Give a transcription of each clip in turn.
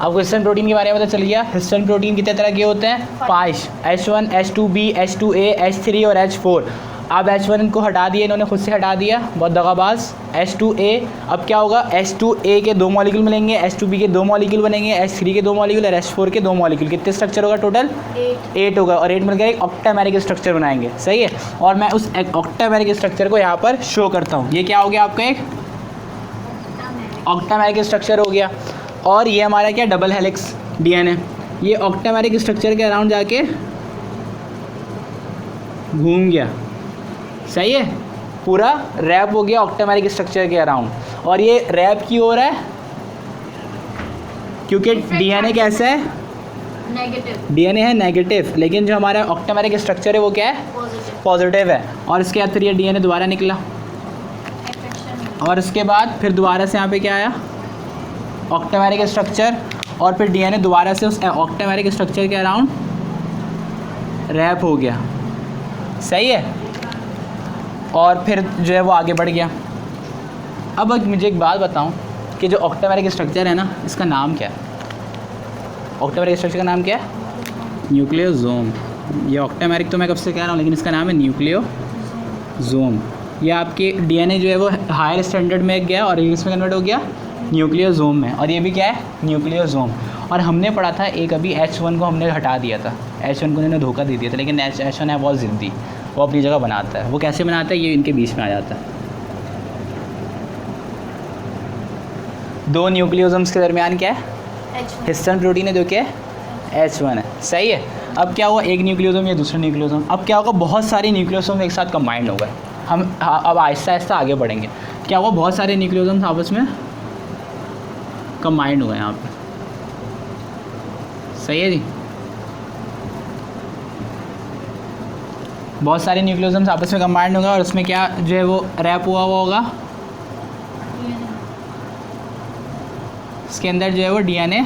आपको histone protein के बारे में पता चल गया। हिस्टोन प्रोटीन कितने तरह के होते हैं? 5, H1, H2B, H2A, H3 और H4। अब H1 को हटा दिया, इन्होंने खुद से हटा दिया, बहुत दगाबाज। H2A, अब क्या होगा? H2A के 2 मॉलिक्यूल मिलेंगे, H2B के 2 मॉलिक्यूल बनेंगे, H3 के 2 मॉलिक्यूल और H4 के 2 मॉलिक्यूल। कितने स्ट्रक्चर होगा टोटल? 8 होगा, और 8 मिलकर एक ऑक्टेमेरिक स्ट्रक्चर बनाएंगे, सही है। और मैं उस ऑक्टेमेरिक स्ट्रक्चर को यहाँ पर शो करता हूँ। ये क्या हो गया आपका? एक ऑक्टेमेरिक स्ट्रक्चर हो गया। और ये हमारा क्या? Double helix DNA। ये ऑक्टेमेरिक स्ट्रक्चर के अराउंड जाके घूम गया, सही है, पूरा रैप हो गया ऑक्टेमेरिक स्ट्रक्चर के अराउंड। और ये रैप की ओर है क्योंकि DNA कैसा है? नेगेटिव। DNA है नेगेटिव, लेकिन जो हमारा ऑक्टेमेरिक स्ट्रक्चर है वो क्या है? पॉजिटिव है। और इसके बाद फिर ये DNA दोबारा निकला, और इसके बाद फिर दोबारा से यहाँ पे क्या आया? ऑक्टेमेरिक स्ट्रक्चर। और फिर DNA दोबारा से उस ऑक्टेमेरिक स्ट्रक्चर के अराउंड रैप हो गया, सही है। और फिर जो है वो आगे बढ़ गया। अब मुझे एक बात बताऊं कि जो ऑक्टेमेरिक स्ट्रक्चर है ना, इसका नाम क्या है? ऑक्टेमेरिक स्ट्रक्चर का नाम क्या है? न्यूक्लियोसोम। ये ऑक्टेमेरिक तो मैं कब से कह रहा हूँ, लेकिन इसका नाम है न्यूक्लियोसोम। ये आपके DNA जो है वो हायर स्टैंडर्ड में गया और इंग्लिश में कन्वर्ट हो गया न्यूक्लियोसोम में। और ये भी क्या है? न्यूक्लियोसोम। और हमने पढ़ा था एक अभी H1 को हमने हटा दिया था, H1 को उन्होंने धोखा दे दिया था, लेकिन H1 है बहुत ज़िद्दी, वो अपनी जगह बनाता है। वो कैसे बनाता है? ये इनके बीच में आ जाता है। 2 न्यूक्लियोसोम्स के दरमियान क्या है? हिस्टोन प्रोटीन है जो क्या है? H1 है, सही है। अब क्या हुआ? एक न्यूक्लियोसोम या दूसरा न्यूक्लियोसोम, अब क्या होगा? बहुत सारे न्यूक्लियोसोम एक साथ कंबाइंड हो गए। हम अब आहिस्ता आहिस्ता आगे बढ़ेंगे। क्या हुआ? बहुत सारे न्यूक्लियोसोम्स आपस में कंबाइंड हो गए यहाँ पे, सही है जी। बहुत सारे न्यूक्लियोसोम्स आपस में कंबाइंड हो गए और उसमें क्या जो है वो रैप हुआ होगा? इसके अंदर जो है वो DNA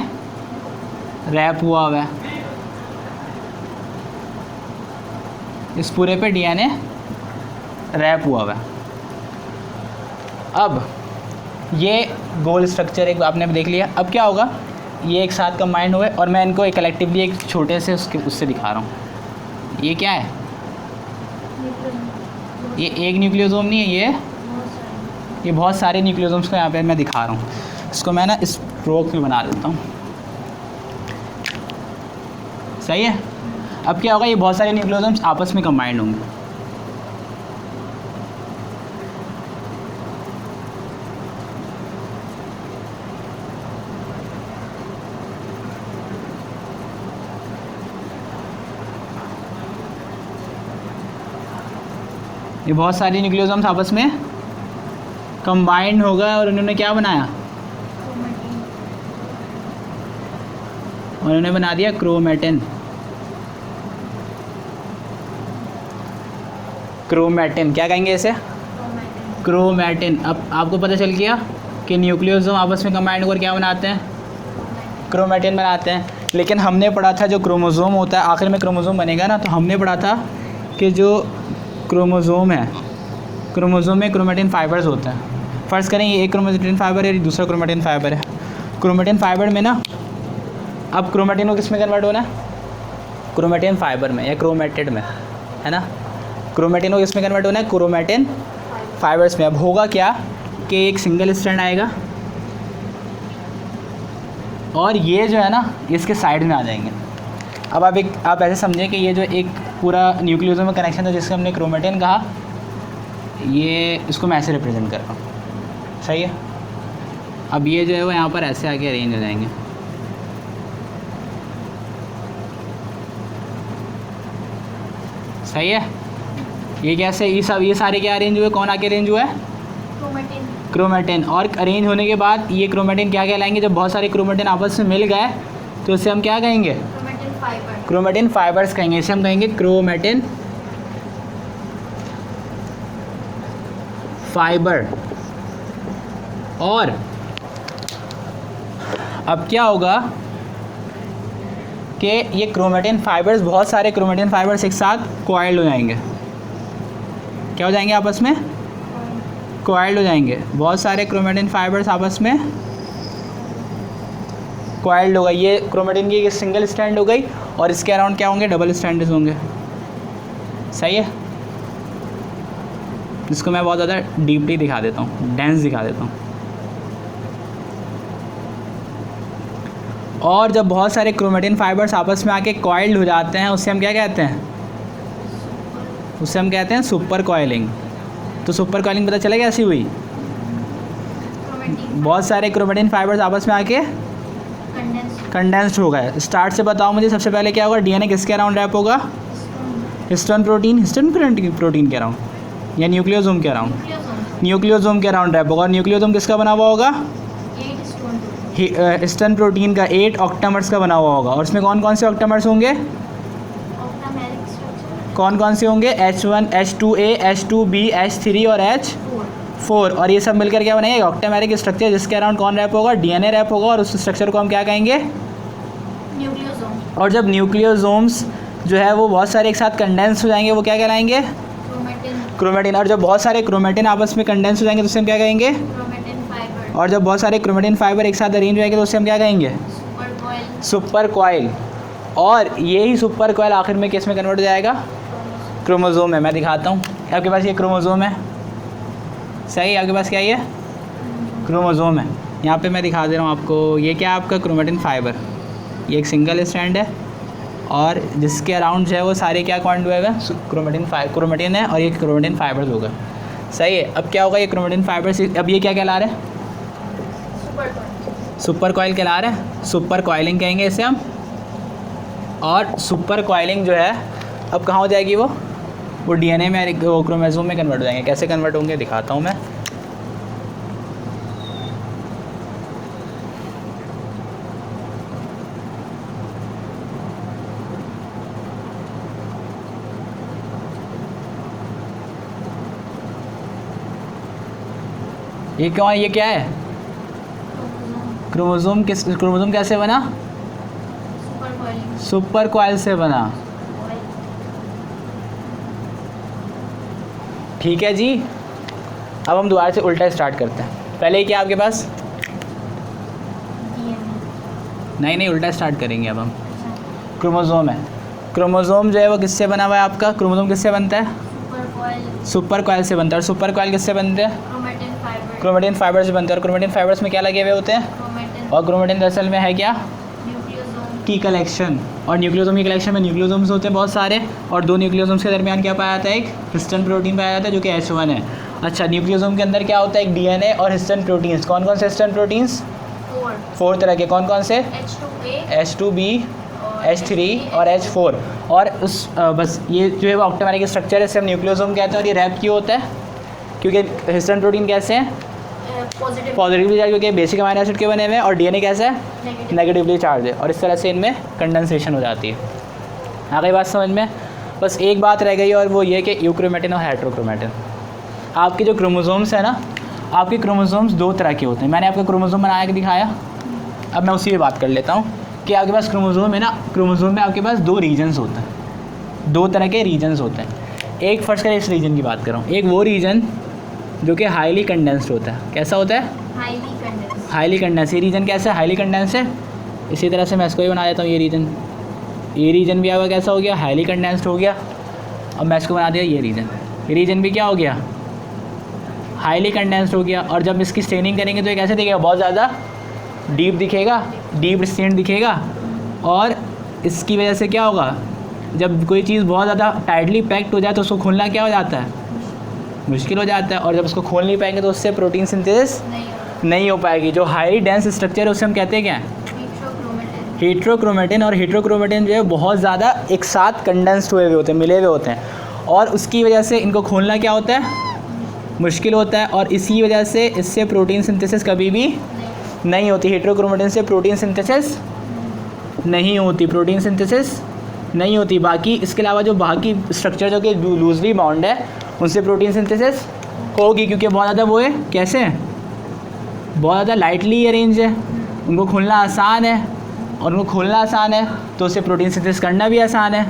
रैप हुआ है। इस पूरे पे DNA रैप हुआ है। अब ये गोल स्ट्रक्चर एक आपने देख लिया। अब क्या होगा? ये एक साथ कंबाइंड हुए और मैं इनको एक कलेक्टिवली एक छोटे से उससे दिखा रहा हूँ। ये क्या है? ये एक न्यूक्लियोसोम नहीं है, ये बहुत सारे न्यूक्लियोसोम्स को यहाँ पे मैं दिखा रहा हूँ। इसको मैं ना इस रोक में बना देता हूँ, सही है। अब क्या होगा? ये बहुत सारे न्यूक्लियोसोम्स आपस में कंबाइंड होंगे। ये बहुत सारे न्यूक्लियोसोम्स आपस में कंबाइंड हो गए और उन्होंने क्या बनाया? उन्होंने बना दिया क्रोमेटिन। क्रोमेटिन क्या कहेंगे इसे? क्रोमेटिन। अब आपको पता चल गया कि न्यूक्लियोसोम आपस में कंबाइंड होकर क्या बनाते हैं? क्रोमेटिन बनाते हैं। लेकिन हमने पढ़ा था जो क्रोमोसोम होता है, आखिर में क्रोमोसोम बनेगा ना, तो हमने पढ़ा था कि जो क्रोमोसोम है, क्रोमोसोम में क्रोमेटिन फाइबर्स होते हैं। फ़र्ज़ करें ये एक क्रोमेटिन फाइबर है, दूसरा क्रोमेटिन फाइबर है। क्रोमेटिन फाइबर में ना, अब क्रोमेटिन को किस में कन्वर्ट होना है? क्रोमेटिन फाइबर में या क्रोमेटिड में, है ना। क्रोमेटिन को किस में कन्वर्ट होना है? क्रोमेटिन फाइबर्स में। अब होगा क्या कि एक सिंगल स्ट्रैंड आएगा और ये जो है ना इसके साइड में आ जाएंगे। अब आप ऐसे समझें कि ये जो एक पूरा न्यूक्लियोसोम में कनेक्शन था जिससे हमने क्रोमेटिन कहा, ये इसको मैं ऐसे रिप्रेजेंट कर रहा हूँ, सही है। अब ये जो है वो यहाँ पर ऐसे आके अरेंज हो जाएंगे, सही है। ये कैसे ये सारे क्या अरेंज हुए? कौन आके अरेंज हुआ है? क्रोमेटिन। और अरेंज होने के बाद ये क्रोमेटिन क्या कहलाएंगे? जब बहुत सारे क्रोमेटिन आपस में मिल गए तो इसे हम क्या कहेंगे? क्रोमेटिन फाइबर्स कहेंगे। इसे हम कहेंगे क्रोमेटिन फाइबर। और अब क्या होगा कि ये क्रोमेटिन फाइबर्स, बहुत सारे क्रोमेटिन फाइबर्स एक साथ कॉइल्ड हो जाएंगे। क्या हो जाएंगे? आपस में कॉइल्ड हो जाएंगे। बहुत सारे क्रोमेटिन फाइबर्स आपस में कॉइल्ड होगा। ये क्रोमेटिन की सिंगल स्ट्रैंड हो गई और इसके अराउंड क्या होंगे, डबल स्ट्रैंड्स होंगे। सही है, इसको मैं बहुत ज़्यादा डीपली दिखा देता हूँ, डेंस दिखा देता हूँ। और जब बहुत सारे क्रोमेटिन फाइबर्स आपस में आके कॉइल्ड हो जाते हैं, उससे हम क्या कहते हैं, उससे हम कहते हैं सुपर कॉइलिंग। तो सुपर कॉइलिंग पता चला कैसी हुई, बहुत सारे क्रोमेटिन फाइबर्स आपस में आके कंडेंस्ड हो गए। स्टार्ट से बताओ मुझे, सबसे पहले क्या होगा, डीएनए किसके अराउंड रैप होगा, हिस्टोन प्रोटीन के अराउंड या न्यूक्लियोसोम के अराउंड, न्यूक्लियोसोम के अराउंड रैप होगा। और न्यूक्लियोसोम किसका बना हुआ होगा, हिस्टोन प्रोटीन का 8 ऑक्टामर्स का बना हुआ होगा। और इसमें कौन कौन से ऑक्टामर्स होंगे, कौन कौन से होंगे, H1, H2A, H2B, H3 और H4। और ये सब मिलकर क्या बनाएंगे, ऑक्टामेरिक स्ट्रक्चर, जिसके अराउंड कौन रैप होगा, डीएनए रैप होगा। और उस स्ट्रक्चर को हम क्या कहेंगे, न्यूक्लियोसोम। और जब न्यूक्लियोसोम्स जो है वो बहुत सारे एक साथ कंडेंस हो जाएंगे, वो क्या कहलाएंगे, क्रोमेटिन। और जब बहुत सारे क्रोमेटिन आपस में कंडेंस हो जाएंगे तो उससे हम क्या कहेंगे, और जब बहुत सारे क्रोमेटिन फाइबर एक साथ अरेंज हो जाएंगे तो उससे हम क्या कहेंगे, सुपर कॉइल। और यही सुपर कॉइल आखिर में किस में कन्वर्ट हो जाएगा, क्रोमोसोम है। मैं दिखाता हूँ, आपके पास ये क्रोमोसोम है, सही, आपके पास क्या है, क्रोमोसोम है। यहाँ पे मैं दिखा दे रहा हूँ आपको, ये क्या है आपका क्रोमेटिन फाइबर, ये एक सिंगल स्ट्रैंड है और जिसके अराउंड जो है वो सारे क्या कॉइल्ड हुए हैं, क्रोमेटिन है और ये क्रोमेटिन फाइबर्स होगा। सही है, अब क्या होगा, ये क्रोमेटिन फाइबर्स, अब ये क्या कहला रहे हैं, सुपर कॉइल कहला रहे हैं, सुपर कॉइलिंग कहेंगे इसे हम। और सुपर कॉइलिंग जो है अब कहाँ हो जाएगी, वो डीएनए में, वो क्रोमोसोम में कन्वर्ट हो जाएंगे। कैसे कन्वर्ट होंगे दिखाता हूँ मैं। ये क्यों है, ये क्या है, क्रोमोसोम। क्रोमोसोम कैसे बना, सुपर कॉइल से बना। ठीक है जी, अब हम दोबारा से उल्टा स्टार्ट करते हैं। पहले क्या आपके पास, नहीं उल्टा स्टार्ट करेंगे। अब हम क्रोमोसोम है, क्रोमोसोम जो है वो किससे बना हुआ है आपका, क्रोमोसोम किससे बनता है, सुपर कॉइल से बनता है। और सुपर कॉइल किससे बनते हैं, क्रोमेटिन फाइबर से बनते हैं। और क्रोमेटिन फाइबर्स में क्या लगे हुए होते हैं, और क्रोमेटिन दरअसल में है क्या, की कलेक्शन। और न्यूक्लियोसोम की कलेक्शन में न्यूक्लियोसोम्स होते हैं बहुत सारे, और दो न्यूक्लियोसोम्स के दरमियान क्या पाया जाता है, एक हिस्टोन प्रोटीन पाया जाता है जो कि H1 है। अच्छा, न्यूक्लियोसोम के अंदर क्या होता है, एक डीएनए और हिस्टोन प्रोटीन्स। कौन कौन से हिस्टोन प्रोटीन्स, 4 तरह के। कौन कौन से, H2B, H3 और H4। और उस बस ये जो है वो ऑक्टामेरिक स्ट्रक्चर है, इसे हम न्यूक्लियोसोम कहते हैं। और ये रैप क्यों होता है, क्योंकि हिस्टोन प्रोटीन कैसे हैं, पॉजिटिवली चार्ज, क्योंकि बेसिक अमीनो एसिड के बने हुए हैं। और डीएनए कैसा है, नेगेटिवली चार्ज है। और इस तरह से इनमें कंडेंसेशन हो जाती है। आ गई बात समझ में। बस एक बात रह गई और वो ये कि यूक्रोमेटिन और हेट्रोक्रोमेटिन। आपके जो क्रोमोसोम्स है ना, आपके क्रोमोसोम्स 2 तरह के होते हैं। मैंने आपका क्रोमोसोम बना के दिखाया, अब मैं उसी पे बात कर लेता हूँ कि आपके पास क्रोमोसोम है ना, क्रोमोसोम में आपके पास 2 रीजन्स होते हैं, 2 तरह के रीजन्स होते हैं। एक फर्स्ट करें, इस रीजन की बात कर रहा हूँ, एक वो रीजन जो कि हाईली कंडेंस्ड होता है। कैसा होता है, हाईली कंडेंस। ये रीजन कैसा है, हाईली कंडेंस है। इसी तरह से मैं इसको भी बना देता हूँ, ये रीजन भी आपका कैसा हो गया, हाईली कंडेंस्ड हो गया। अब मैं इसको बना दिया, ये रीजन भी क्या हो गया, हाईली कंडेंस्ड हो गया। और जब इसकी स्टेनिंग करेंगे तो ये कैसे दिखेगा, बहुत ज़्यादा डीप दिखेगा, डीप स्टेन दिखेगा। और इसकी वजह से क्या होगा, जब कोई चीज़ बहुत ज़्यादा टाइटली पैक्ड हो जाए तो उसको खोलना क्या हो जाता है, मुश्किल हो जाता है। और जब उसको खोल नहीं पाएंगे तो उससे प्रोटीन सिंथेसिस नहीं हो पाएगी। जो हाईली डेंस स्ट्रक्चर है उसे हम कहते हैं क्या, हेट्रोक्रोमेटिन। और हेट्रोक्रोमेटिन जो है बहुत ज़्यादा एक साथ कंडेंस्ड हुए होते हैं, मिले हुए होते हैं। और उसकी वजह से इनको खोलना क्या होता है, मुश्किल होता है। और इसी वजह से इससे प्रोटीन सिंथेसिस कभी भी नहीं होती। हेट्रोक्रोमेटिन से प्रोटीन सिंथेसिस नहीं होती, बाकी इसके अलावा जो बाकी स्ट्रक्चर जो कि लूजली बाउंड है उनसे प्रोटीन सिंथेसिस होगी, क्योंकि बहुत ज़्यादा वो है, कैसे हैं, बहुत ज़्यादा लाइटली अरेंज है, उनको खोलना आसान है। और उनको खोलना आसान है तो उससे प्रोटीन सिंथेसिस करना भी आसान है।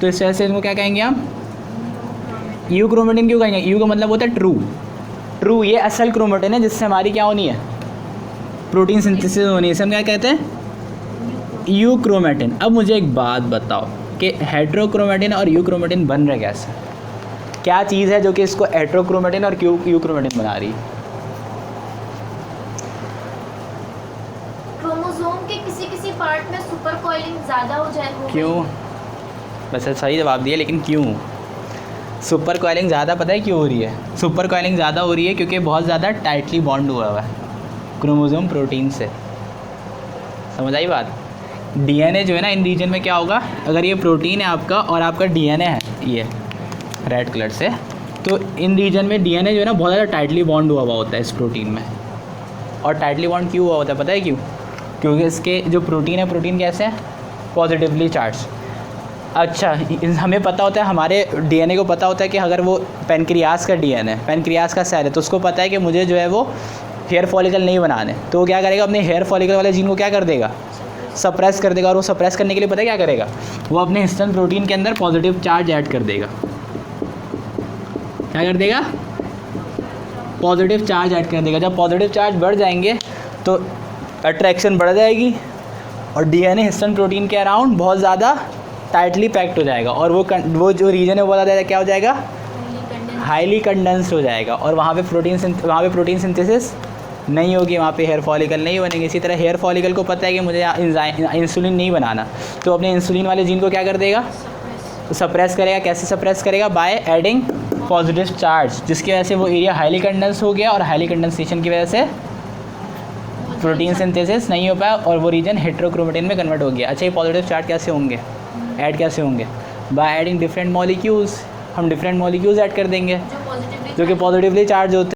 तो इस वजह से इनको क्या कहेंगे हम, यू क्रोमेटिन क्यों कहेंगे, यू का मतलब होता है ट्रू। ये असल क्रोमेटिन है जिससे हमारी क्या होनी है, प्रोटीन सिंथेसिस होनी है, इसे हम क्या कहते हैं? यूक्रोमेटिन। अब मुझे एक बात बताओ कि हेट्रोक्रोमेटिन और यूक्रोमेटिन बन रहे कैसे? क्या चीज़ है जो कि इसको हेट्रोक्रोमेटिन और यूक्रोमेटिन बना रही है? क्रोमोसोम के किसी किसी पार्ट में सुपर कॉइलिंग ज़्यादा हो जाए हो क्यों? वैसे सही जवाब दिया, लेकिन क्यों सुपर कॉइलिंग ज़्यादा? पता है क्यों हो रही है? सुपर कॉइलिंग ज़्यादा हो रही है क्योंकि बहुत ज़्यादा टाइटली बॉन्ड हुआ हुआ है क्रोमोसोम प्रोटीन से। समझ आई बात? डीएनए जो है ना, इन रीजन में क्या होगा, अगर ये प्रोटीन है आपका और आपका डीएनए है ये रेड कलर से, तो इन रीजन में डीएनए जो है ना बहुत ज़्यादा टाइटली बॉन्ड हुआ होता है इस प्रोटीन में। और टाइटली बॉन्ड क्यों हुआ होता है पता है क्यों? क्योंकि इसके जो प्रोटीन है, प्रोटीन कैसे है? Positively charge. अच्छा, हमें पता होता है, हमारे डीएनए को पता होता है कि अगर वो पेनक्रियास का डीएनए, पेनक्रियास का सेल है, तो उसको पता है कि मुझे जो है वो हेयर फॉलिकल नहीं बनाने, तो वो क्या करेगा? अपने हेयर फॉलिकल वाले जीन को क्या कर देगा? सप्रेस कर देगा। और वो सप्रेस करने के लिए पता है क्या करेगा? वो अपने हिस्टोन प्रोटीन के अंदर पॉजिटिव चार्ज ऐड कर देगा। क्या कर देगा? पॉजिटिव चार्ज ऐड कर देगा। जब पॉजिटिव चार्ज बढ़ जाएंगे तो अट्रैक्शन बढ़ जाएगी और डीएनए हिस्टोन प्रोटीन के अराउंड बहुत ज़्यादा टाइटली पैक्ड हो जाएगा, और वो जो रीजन है वो ज़्यादा क्या हो जाएगा? हाईली कंडेंस्ड हो जाएगा, और वहाँ पे प्रोटीन सिंथेसिस नहीं होगी, वहाँ पे हेयर फॉलिकल नहीं बनेंगे। इसी तरह हेयर फॉलिकल को पता है कि मुझे इंसुलिन नहीं बनाना, तो अपने इंसुलिन वाले जीन को क्या कर देगा? सप्रेस करेगा। कैसे सप्रेस करेगा? बाय एडिंग पॉजिटिव चार्ज, जिसकी वजह से वो एरिया हाईली कंडेंस हो गया, और हाईली कंडेंसेशन की वजह से प्रोटीन सिंथेसिस नहीं हो पाया और वो रीजन हेट्रोक्रोमेटिन में कन्वर्ट हो गया। अच्छा, ये पॉजिटिव चार्ज कैसे होंगे? ऐड कैसे होंगे? By adding different molecules. हम डिफरेंट मॉलिक्यूल्स ऐड कर देंगे जो कि पॉजिटिवली चार्ज होते हैं।